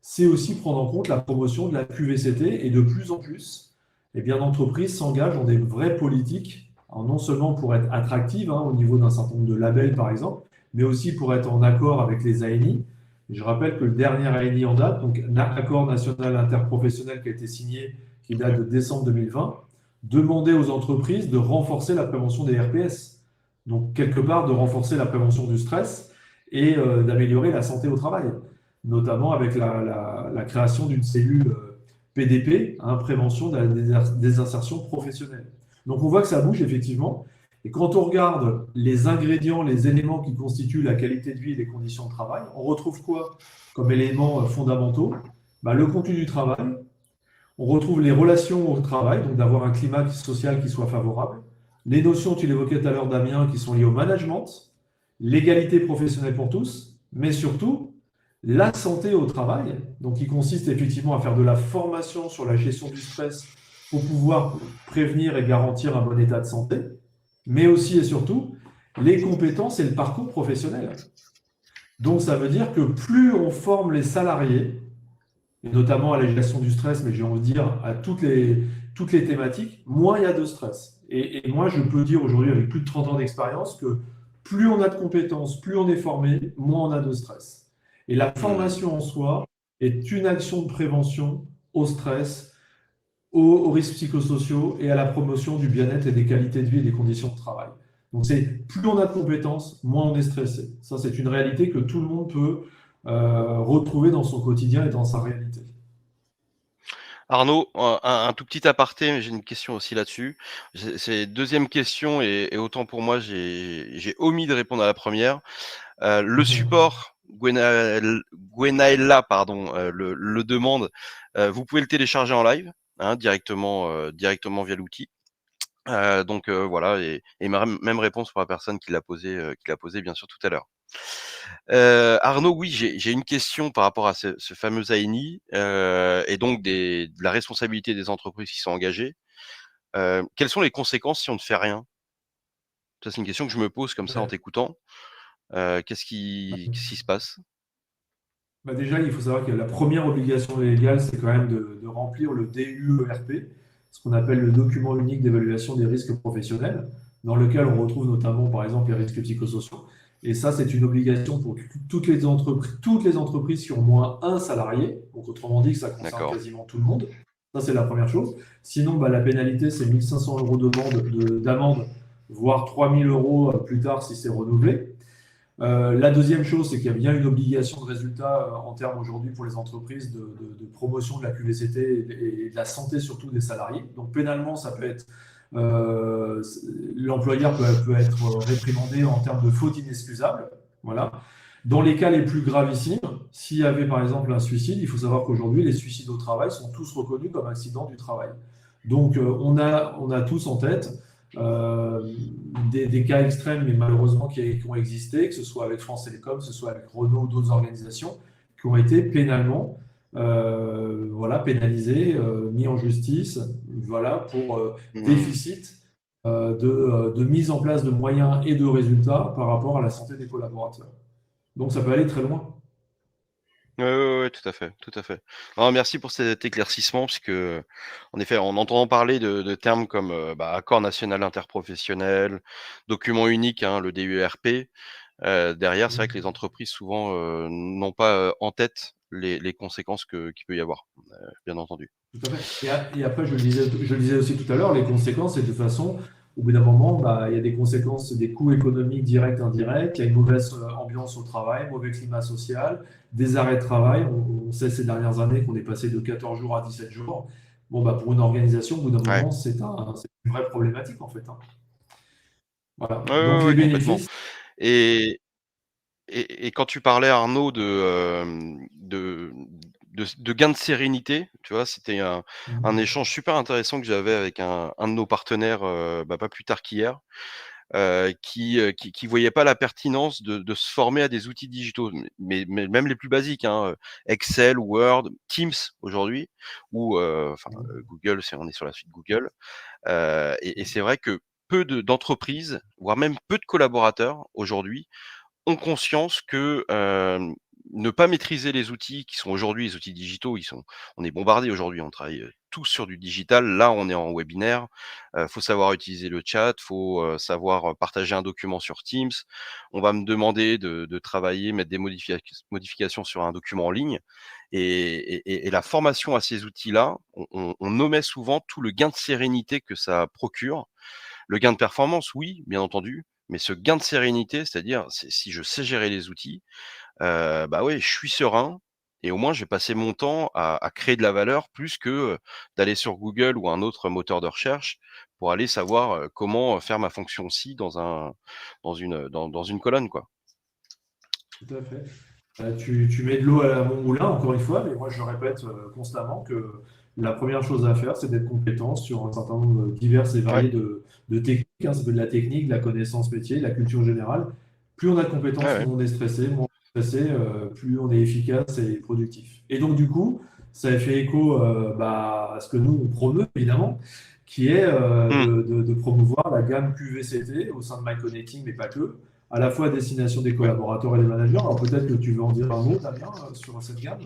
c'est aussi prendre en compte la promotion de la QVCT. Et de plus en plus, eh bien, l'entreprise s'engage dans des vraies politiques, alors non seulement pour être attractive au niveau d'un certain nombre de labels, par exemple, mais aussi pour être en accord avec les ANI. Et je rappelle que le dernier ANI en date, donc un accord national interprofessionnel qui a été signé, qui date de décembre 2020, demandait aux entreprises de renforcer la prévention des RPS. Donc, quelque part, de renforcer la prévention du stress et d'améliorer la santé au travail, notamment avec la création d'une cellule PDP, prévention de la désinsertion professionnelle. Donc, on voit que ça bouge effectivement. Et quand on regarde les ingrédients, les éléments qui constituent la qualité de vie et les conditions de travail, on retrouve quoi comme éléments fondamentaux? Le contenu du travail, on retrouve les relations au travail, donc d'avoir un climat social qui soit favorable. Les notions, tu l'évoquais tout à l'heure, Damien, qui sont liées au management, l'égalité professionnelle pour tous, mais surtout la santé au travail, donc qui consiste effectivement à faire de la formation sur la gestion du stress pour pouvoir prévenir et garantir un bon état de santé, mais aussi et surtout les compétences et le parcours professionnel. Donc ça veut dire que plus on forme les salariés, et notamment à la gestion du stress, mais j'ai envie de dire à toutes les thématiques, moins il y a de stress. Et moi, je peux dire aujourd'hui, avec plus de 30 ans d'expérience, que plus on a de compétences, plus on est formé, moins on a de stress. Et la Mmh. formation en soi est une action de prévention au stress, aux risques psychosociaux et à la promotion du bien-être et des qualités de vie et des conditions de travail. Donc, c'est plus on a de compétences, moins on est stressé. Ça, c'est une réalité que tout le monde peut retrouver dans son quotidien et dans sa réalité. Arnaud, un tout petit aparté, mais j'ai une question aussi là-dessus. C'est deuxième question et autant pour moi, j'ai omis de répondre à la première. Le support Gwenaella, pardon, le demande. Vous pouvez le télécharger en live, hein, directement via l'outil. Donc voilà et même réponse pour la personne qui l'a posé bien sûr tout à l'heure. Arnaud, oui, j'ai une question par rapport à ce fameux ANI, et donc de la responsabilité des entreprises qui sont engagées. Quelles sont les conséquences si on ne fait rien? Ça, c'est une question que je me pose comme ça en Ouais. t'écoutant. Qu'est-ce qui se passe? Déjà, il faut savoir que la première obligation légale, c'est quand même de remplir le DUERP, ce qu'on appelle le document unique d'évaluation des risques professionnels, dans lequel on retrouve notamment, par exemple, les risques psychosociaux. Et ça, c'est une obligation pour toutes les entreprises qui ont au moins un salarié. Donc, autrement dit, que ça concerne D'accord. quasiment tout le monde. Ça, c'est la première chose. Sinon, la pénalité, c'est 1 500 euros d'amende, voire 3 000 euros plus tard si c'est renouvelé. La deuxième chose, c'est qu'il y a bien une obligation de résultat en termes aujourd'hui pour les entreprises de promotion de la QVCT et de la santé surtout des salariés. Donc pénalement, ça peut être l'employeur peut être réprimandé en termes de faute inexcusable. Voilà. Dans les cas les plus gravissimes, s'il y avait par exemple un suicide, il faut savoir qu'aujourd'hui, les suicides au travail sont tous reconnus comme accidents du travail. Donc on a tous en tête euh, des cas extrêmes, mais malheureusement qui ont existé, que ce soit avec France Télécom, que ce soit avec Renault ou d'autres organisations, qui ont été pénalement pénalisés, mis en justice pour Mmh. déficit de mise en place de moyens et de résultats par rapport à la santé des collaborateurs. Donc ça peut aller très loin. Ouais, tout à fait, tout à fait. Non, merci pour cet éclaircissement puisque, en effet, en entendant parler de termes comme, accord national interprofessionnel, document unique, hein, le DUERP, derrière, c'est vrai que les Mhm. entreprises souvent, n'ont pas, en tête les conséquences qu'il peut y avoir, bien entendu. Tout à fait. Et après, je le disais aussi tout à l'heure, les conséquences, c'est de toute façon, au bout d'un moment, bah, il y a des conséquences, des coûts économiques directs, indirects, il y a une mauvaise ambiance au travail, mauvais climat social, des arrêts de travail. On sait ces dernières années qu'on est passé de 14 jours à 17 jours. Bon, bah, pour une organisation, au bout d'un Ouais. moment, c'est une vraie problématique, en fait, hein. Voilà. Donc, Ouais, les complètement bénéfices, et et quand tu parlais Arnaud de gain de sérénité, tu vois? C'était un mhm, échange super intéressant que j'avais avec un de nos partenaires, pas plus tard qu'hier, qui voyait pas la pertinence de se former à des outils digitaux, mais même les plus basiques, hein, Excel, Word, Teams aujourd'hui ou Google, si on est sur la suite Google, et c'est vrai que peu d'entreprises, voire même peu de collaborateurs aujourd'hui ont conscience que, ne pas maîtriser les outils qui sont aujourd'hui les outils digitaux, on est bombardés aujourd'hui, on travaille, tous sur du digital. Là, on est en webinaire, faut savoir utiliser le chat, faut, savoir, partager un document sur Teams. On va me demander de travailler, mettre des modifications sur un document en ligne et la formation à ces outils-là, on omet souvent tout le gain de sérénité que ça procure. Le gain de performance, oui, bien entendu, mais ce gain de sérénité, c'est-à-dire, si je sais gérer les outils, ouais, je suis serein et au moins je vais passer mon temps à créer de la valeur plus que, d'aller sur Google ou un autre moteur de recherche pour aller savoir, comment, faire ma fonction ci dans une colonne, quoi. tout à fait. Tu mets de l'eau à mon moulin, encore une fois, mais moi je répète constamment que la première chose à faire, c'est d'être compétent sur un certain nombre divers et Ouais, variés de techniques, hein. Ça peut être de la technique, de la connaissance métier, de la culture générale. Plus on a de ouais, compétences, ouais. moins on est stressé, moins on est stressé, plus on est efficace et productif. Et donc du coup, ça a fait écho à ce que nous on promeut évidemment, qui est Mmh. de promouvoir la gamme QVCT au sein de MyConnecting, mais pas que, à la fois à destination des Ouais. collaborateurs et des managers. Alors peut-être que tu veux en dire un mot, Damien, sur cette gamme.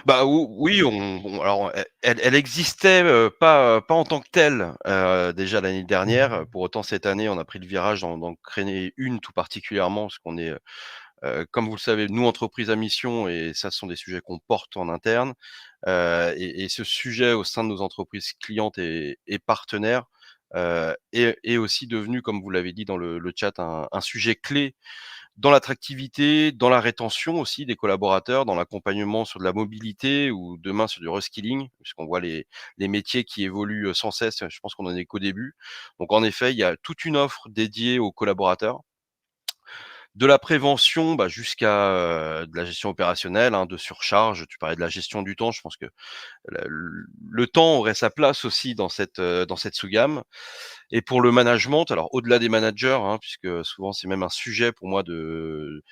Bah, oui, alors elle existait, pas en tant que telle, déjà l'année dernière. Mhm. Pour autant cette année, on a pris le virage d'en créer une tout particulièrement parce qu'on est, comme vous le savez, nous, entreprise à mission et ça, ce sont des sujets qu'on porte en interne, et ce sujet au sein de nos entreprises clientes et partenaires, est aussi devenu, comme vous l'avez dit dans le chat, un sujet clé dans l'attractivité, dans la rétention aussi des collaborateurs, dans l'accompagnement sur de la mobilité ou demain sur du reskilling, puisqu'on voit les métiers qui évoluent, sans cesse. Je pense qu'on en est qu'au début. Donc en effet, il y a toute une offre dédiée aux collaborateurs. De la prévention, jusqu'à, de la gestion opérationnelle, hein, de surcharge. Tu parlais de la gestion du temps. Je pense que le temps aurait sa place aussi dans cette sous-gamme. Et pour le management, alors au-delà des managers, hein, puisque souvent c'est même un sujet pour moi de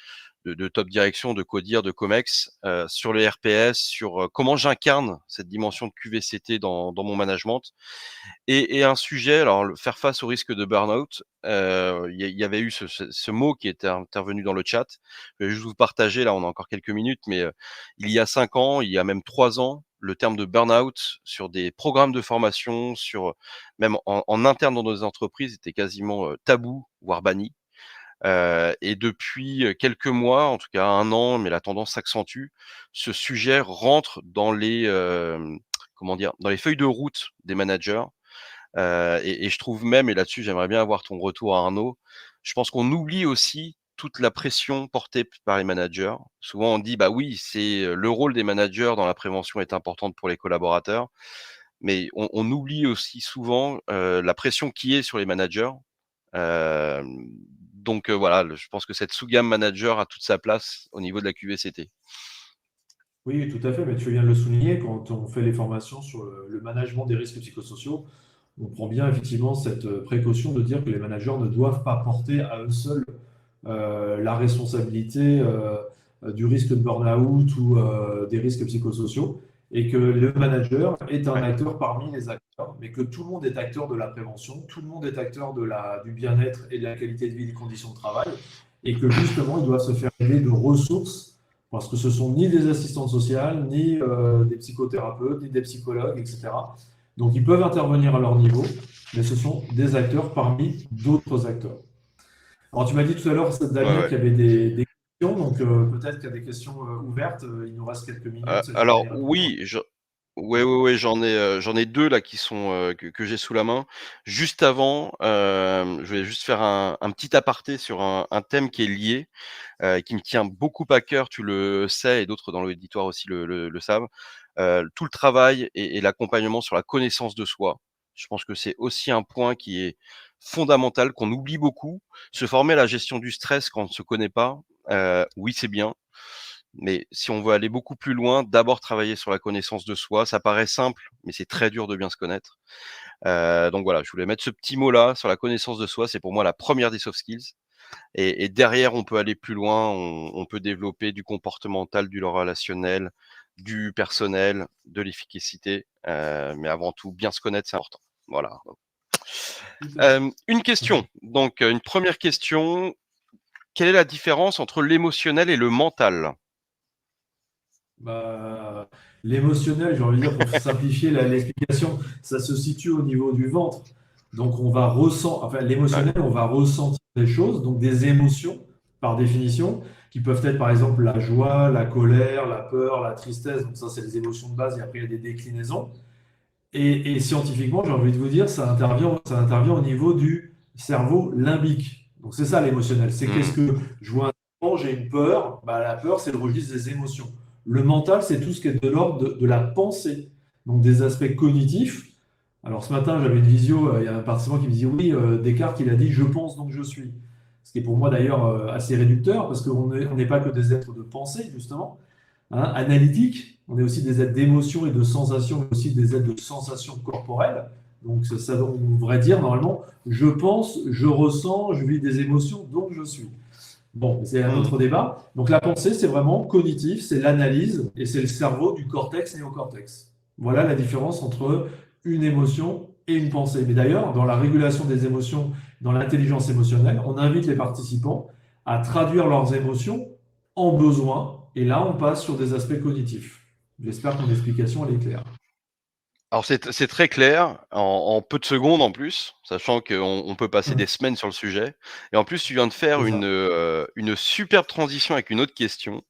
top direction, de codir, de comex, sur les RPS, sur, comment j'incarne cette dimension de QVCT dans mon management. Et un sujet, alors faire face au risque de burn-out, il y avait eu ce mot qui était intervenu dans le chat. Je vais juste vous partager, là, on a encore quelques minutes, mais, il y a 5 ans, il y a même 3 ans, le terme de burn-out sur des programmes de formation, sur, même en interne dans nos entreprises était quasiment, tabou, voire banni. Et depuis, quelques mois, en tout cas 1 an, mais la tendance s'accentue, ce sujet rentre dans les, comment dire? Dans les feuilles de route des managers. Et je trouve même, et là-dessus j'aimerais bien avoir ton retour Arnaud, je pense qu'on oublie aussi toute la pression portée par les managers. Souvent on dit: «Bah oui, c'est, le rôle des managers dans la prévention est importante pour les collaborateurs», mais on oublie aussi souvent, la pression qui est sur les managers. Hem, voilà, je pense que cette sous-gamme manager a toute sa place au niveau de la QVCT. Oui, tout à fait, mais tu viens de le souligner, quand on fait les formations sur le management des risques psychosociaux, on prend bien effectivement cette précaution de dire que les managers ne doivent pas porter à eux seuls la responsabilité du risque de burn-out ou des risques psychosociaux, et que le manager est un Ouais. acteur parmi les acteurs, mais que tout le monde est acteur de la prévention, tout le monde est acteur du bien-être et de la qualité de vie et des conditions de travail, et que justement, ils doivent se faire aider de ressources parce que ce sont ni des assistantes sociales, ni des psychothérapeutes, ni des psychologues, etc. Donc ils peuvent intervenir à leur niveau, mais ce sont des acteurs parmi d'autres acteurs. Alors tu m'as dit tout à l'heure, Ouais, Damien, ouais. qu'il y avait des questions, donc peut-être qu'il y a des questions ouvertes. Il nous reste quelques minutes, j'aimerais Alors y répondre. oui, ouais, j'en ai 2 là qui sont, que j'ai sous la main. Juste avant, je voulais juste faire un petit aparté sur un thème qui est lié, qui me tient beaucoup à cœur, tu le sais et d'autres dans l'auditoire aussi le savent. Tout le travail et l'accompagnement sur la connaissance de soi. Je pense que c'est aussi un point qui est fondamental, qu'on oublie beaucoup. Se former à la gestion du stress quand on ne se connaît pas, oui, c'est bien, mais si on veut aller beaucoup plus loin, d'abord travailler sur la connaissance de soi. Ça paraît simple, mais c'est très dur de bien se connaître. Donc voilà, je voulais mettre ce petit mot-là sur la connaissance de soi. C'est pour moi la première des soft skills. Et derrière, on peut aller plus loin. On peut développer du comportemental, du relationnel, du personnel, de l'efficacité. Mais avant tout, bien se connaître, c'est important. Voilà. Tout à fait. Une question. Donc, une première question. Quelle est la différence entre l'émotionnel et le mental? Bah, l'émotionnel, j'ai envie de dire, pour simplifier l'explication, ça se situe au niveau du ventre. Donc, enfin, Ouais. l'émotionnel, on va ressentir des choses, donc des émotions, par définition, qui peuvent être par exemple la joie, la colère, la peur, la tristesse. Donc, ça, c'est les émotions de base, et après, il y a des déclinaisons. Et scientifiquement, j'ai envie de vous dire, ça intervient au niveau du cerveau limbique. Donc, c'est ça l'émotionnel. C'est qu'est-ce Mmh. que je vois un enfant, j'ai une peur. Bah, la peur, c'est le registre des émotions. Le mental, c'est tout ce qui est de l'ordre de la pensée, donc des aspects cognitifs. Alors, ce matin, j'avais une visio, il y a un participant qui me dit oui, Descartes, il a dit je pense donc je suis. Ce qui est pour moi d'ailleurs assez réducteur, parce on n'est pas que des êtres de pensée, justement, hein, analytiques. On est aussi des êtres d'émotions et de sensations, mais aussi des êtres de sensations corporelles. Donc, on devrait dire normalement, je pense, je ressens, je vis des émotions, donc je suis. Bon, c'est un Mmh. autre débat. Donc, la pensée, c'est vraiment cognitif, c'est l'analyse et c'est le cerveau du cortex néocortex. Voilà la différence entre une émotion et une pensée. Mais d'ailleurs, dans la régulation des émotions, dans l'intelligence émotionnelle, on invite les participants à traduire leurs émotions en besoins. Et là, on passe sur des aspects cognitifs. J'espère que mon explication, elle est claire. Alors c'est très clair, en peu de secondes en plus, sachant qu'on peut passer des semaines sur le sujet et en plus tu viens de faire C'est ça. une superbe transition avec une autre question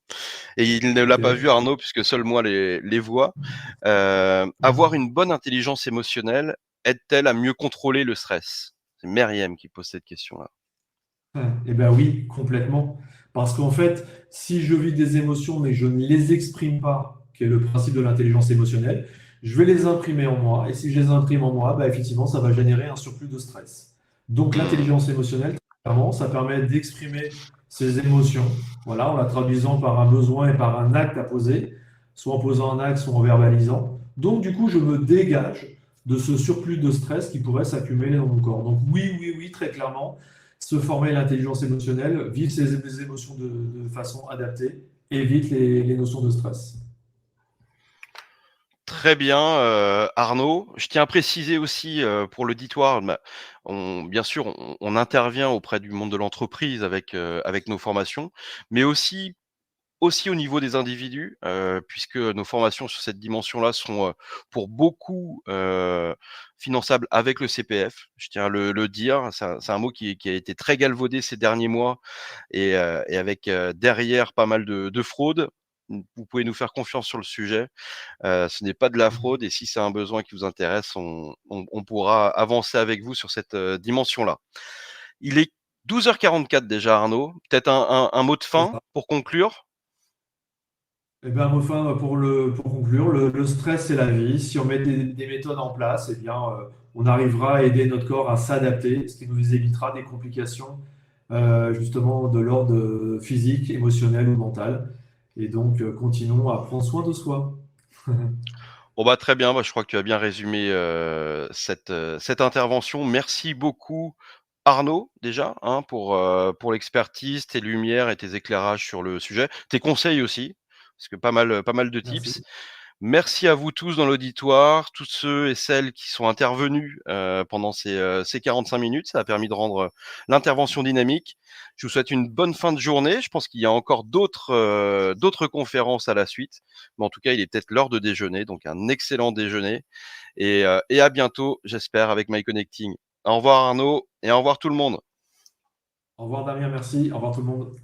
et il ne l'a pas vu OK. Arnaud puisque seul moi les vois. Avoir une bonne intelligence émotionnelle aide-t-elle à mieux contrôler le stress? C'est Meriem qui pose cette question-là. Eh bien oui, complètement. Parce qu'en fait, si je vis des émotions mais je ne les exprime pas, qui est le principe de l'intelligence émotionnelle, je vais les imprimer en moi. Et si je les imprime en moi, bah, effectivement, ça va générer un surplus de stress. Donc Mmh. l'intelligence émotionnelle, clairement, ça permet d'exprimer ses émotions, voilà, en la traduisant par un besoin et par un acte à poser, soit en posant un acte, soit en verbalisant. Donc du coup, je me dégage de ce surplus de stress qui pourrait s'accumuler dans mon corps. Donc oui, oui, oui, très clairement se former l'intelligence émotionnelle, vivre ses émotions de façon adaptée, évite les notions de stress. Très bien, Arnaud. Je tiens à préciser aussi, pour l'auditoire, bien sûr, on intervient auprès du monde de l'entreprise avec nos formations, mais aussi au niveau des individus, puisque nos formations sur cette dimension-là sont, pour beaucoup, finançables avec le CPF. Je tiens à le dire, c'est un mot qui a été très galvaudé ces derniers mois et avec, derrière pas mal de fraude. Vous pouvez nous faire confiance sur le sujet. Ce n'est pas de la fraude et si c'est un besoin qui vous intéresse, on pourra avancer avec vous sur cette, dimension-là. Il est 12h44 déjà Arnaud, peut-être un mot de C'est fin ça. pour conclure? Eh bien, enfin, pour conclure, le stress, c'est la vie. Si on met des méthodes en place, eh bien, on arrivera à aider notre corps à s'adapter, ce qui nous évitera des complications, justement, de l'ordre physique, émotionnel ou mental. Et donc, continuons à prendre soin de soi. Bon bah, très bien, bah, je crois que tu as bien résumé, cette intervention. Merci beaucoup Arnaud déjà, hein, pour l'expertise, tes lumières et tes éclairages sur le sujet. Tes conseils aussi, parce que pas mal de Merci. tips. Merci à vous tous dans l'auditoire, tous ceux et celles qui sont intervenus pendant ces 45 minutes. Ça a permis de rendre l'intervention dynamique. Je vous souhaite une bonne fin de journée. Je pense qu'il y a encore d'autres conférences à la suite. Mais en tout cas, il est peut-être l'heure de déjeuner. Donc, un excellent déjeuner. Et à bientôt, j'espère, avec MyConnecting. Au revoir Arnaud et au revoir tout le monde. Au revoir Damien, merci. Au revoir tout le monde.